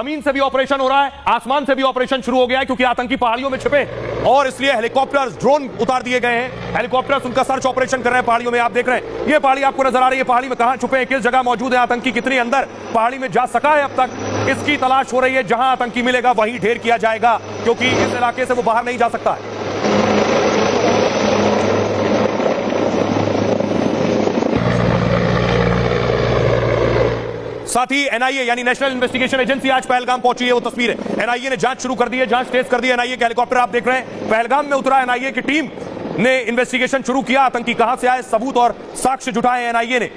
जमीन से भी ऑपरेशन हो रहा है, आसमान से भी ऑपरेशन शुरू हो गया है, क्योंकि आतंकी पहाड़ियों में छिपे और इसलिए हेलीकॉप्टर, ड्रोन उतार दिए गए हैं। हेलीकॉप्टर्स उनका सर्च ऑपरेशन कर रहे हैं पहाड़ियों में। आप देख रहे हैं ये पहाड़ी आपको नजर आ रही है, पहाड़ी में कहां छुपे हैं, किस जगह मौजूद है आतंकी, कितनी अंदर पहाड़ी में जा सका है अब तक, इसकी तलाश हो रही है। जहां आतंकी मिलेगा वहीं ढेर किया जाएगा, क्योंकि इस इलाके से वो बाहर नहीं जा सकता है। साथ ही एनआईए यानी नेशनल इन्वेस्टिगेशन एजेंसी आज पहलगाम पहुंची है। वो तस्वीर है, एनआईए ने जांच शुरू कर दी है, जांच तेज कर दी है। एनआईए के हेलीकॉप्टर आप देख रहे हैं पहलगाम में उतरा। एनआईए की टीम ने इन्वेस्टिगेशन शुरू किया, आतंकी कहां से आए, सबूत और साक्ष्य जुटाए एनआईए ने।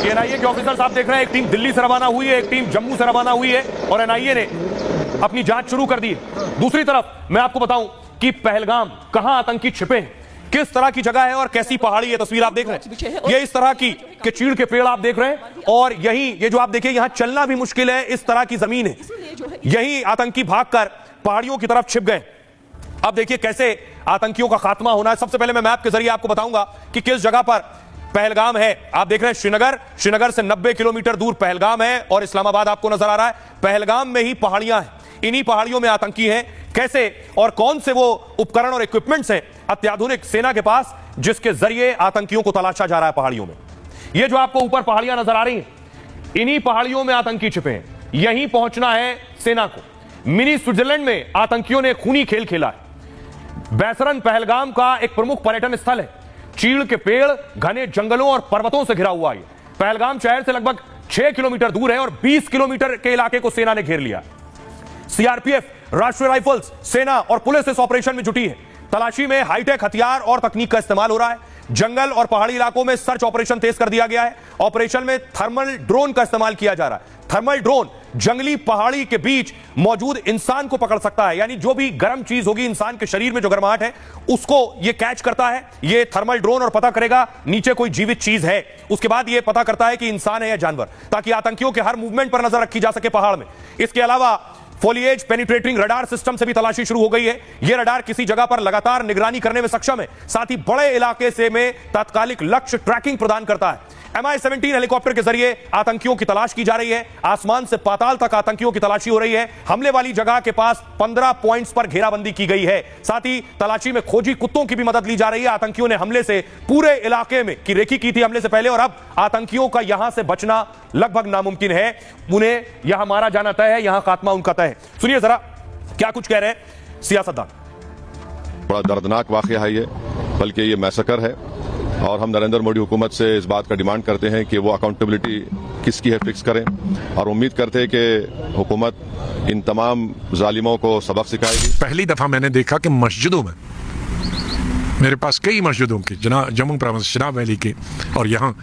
एनआईए के ऑफिसर्स आप देख रहे हैं, एक टीम दिल्ली से रवाना हुई है, एक टीम जम्मू से रवाना हुई है और एनआईए ने अपनी जांच शुरू कर दी है। दूसरी तरफ मैं आपको बताऊं कि पहलगाम कहां आतंकी छिपे हैं, किस तरह की जगह है और कैसी पहाड़ी है। तस्वीर आप देख रहे हैं, ये इस तरह की के चीड़ के पेड़ आप देख रहे हैं और यही ये जो आप देखिए यहां चलना भी मुश्किल है, इस तरह की जमीन है। यही आतंकी भागकर पहाड़ियों की तरफ छिप गए। अब देखिए कैसे आतंकियों का खात्मा होना है। सबसे पहले मैं मैप के जरिए आपको बताऊंगा कि किस जगह पर पहलगाम है। आप देख रहे हैं श्रीनगर से 90 किलोमीटर दूर पहलगाम है और इस्लामाबाद आपको नजर आ रहा है। पहलगाम में ही पहाड़ियां हैं, इन्हीं पहाड़ियों में आतंकी हैं। कैसे और कौन से वो उपकरण और इक्विपमेंट्स हैं अत्याधुनिक सेना के पास, जिसके जरिए आतंकियों को तलाशा जा रहा है पहाड़ियों में। ये जो आपको ऊपर पहाड़ियां नजर आ रही हैं, इन्हीं पहाड़ियों में आतंकी छिपे हैं। यहीं पहुंचना है सेना को। मिनी स्विट्जरलैंड में आतंकियों ने खूनी खेल खेला है। बैसरन पहलगाम का एक प्रमुख पर्यटन स्थल है। चीड़ के पेड़, घने जंगलों और पर्वतों से घिरा हुआ है। पहलगाम शहर से लगभग 6 किलोमीटर दूर है और 20 किलोमीटर के इलाके को सेना ने घेर लिया। सीआरपीएफ, राष्ट्रीय राइफल्स, सेना और पुलिस इस ऑपरेशन में जुटी है। तलाशी में हाईटेक हथियार और तकनीक का इस्तेमाल हो रहा है। जंगल और पहाड़ी इलाकों में सर्च ऑपरेशन तेज कर दिया गया है। ऑपरेशन में थर्मल ड्रोन का इस्तेमाल किया जा रहा है। थर्मल ड्रोन जंगली पहाड़ी के बीच मौजूद इंसान को पकड़ सकता है, यानी जो भी गर्म चीज होगी इंसान के शरीर में, जो गर्माहट है उसको यह कैच करता है ये थर्मल ड्रोन और पता करेगा नीचे कोई जीवित चीज है। उसके बाद यह पता करता है कि इंसान है या जानवर, ताकि आतंकियों के हर मूवमेंट पर नजर रखी जा सके पहाड़ में। इसके अलावा फोलिएज पेनिट्रेटिंग रडार सिस्टम से भी तलाशी शुरू हो गई है। यह रडार किसी जगह पर लगातार निगरानी करने में सक्षम है, साथ ही बड़े इलाके से में तात्कालिक लक्ष्य ट्रैकिंग प्रदान करता है। MI-17 हेलीकॉप्टर के जरिए आतंकियों की तलाश की जा रही है। आसमान से पाताल तक आतंकियों की तलाशी हो रही है। हमले वाली जगह के पास 15 पॉइंट्स पर घेराबंदी की गई है। साथ ही तलाशी में खोजी कुत्तों की भी मदद ली जा रही है। आतंकियों ने हमले से पूरे इलाके में की रेकी की थी हमले से पहले, और अब आतंकियों का यहां से बचना लगभग नामुमकिन है। उन्हें यहां मारा जाना तय है, यहां खात्मा उनका तय है। सुनिए जरा क्या कुछ कह रहे हैं सियासतदान। बड़ा दर्दनाक वाकया है ये, बल्कि ये मैसेकर है और हम नरेंद्र मोदी हुकूमत से इस बात का डिमांड करते हैं कि वो अकाउंटेबिलिटी किसकी है फिक्स करें, और उम्मीद करते हैं कि हुकूमत इन तमाम जालिमों को सबक सिखाएगी। पहली दफा मैंने देखा कि मस्जिदों में, मेरे पास कई मस्जिदों की जम्मू प्रोविंस चिनाब वैली की और यहाँ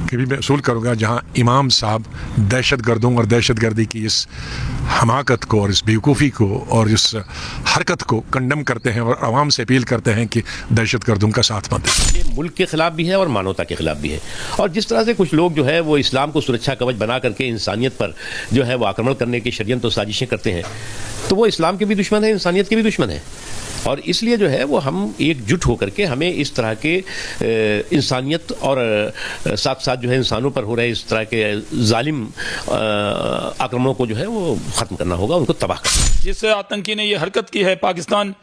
की भी मैं उसूल करूँगा, जहाँ इमाम साहब दहशतगर्दों और दहशतगर्दी की इस हमाकत को और इस बेवकूफ़ी को और इस हरकत को कंडम करते हैं और आवाम से अपील करते हैं कि दहशतगर्दों का साथ मत दें। ये मुल्क के खिलाफ भी है और मानवता के खिलाफ भी है। और जिस तरह से कुछ लोग जो है वो इस्लाम को सुरक्षा कवच बना करके इंसानियत पर जो है वो आक्रमण करने की षड्यंत्र और साजिशें करते हैं, तो वो इस्लाम के भी दुश्मन है, इंसानियत के भी दुश्मन है। और इसलिए जो है वो हम एकजुट होकर के हमें इस तरह के इंसानियत और साथ साथ जो है इंसानों पर हो रहे इस तरह के जालिम आक्रमणों को जो है वो ख़त्म करना होगा, उनको तबाह करना। जिस आतंकी ने ये हरकत की है, पाकिस्तान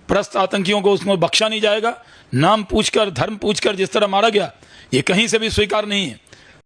परस्त आतंकियों को उसको बख्शा नहीं जाएगा। नाम पूछकर, धर्म पूछकर जिस तरह मारा गया, ये कहीं से भी स्वीकार नहीं है।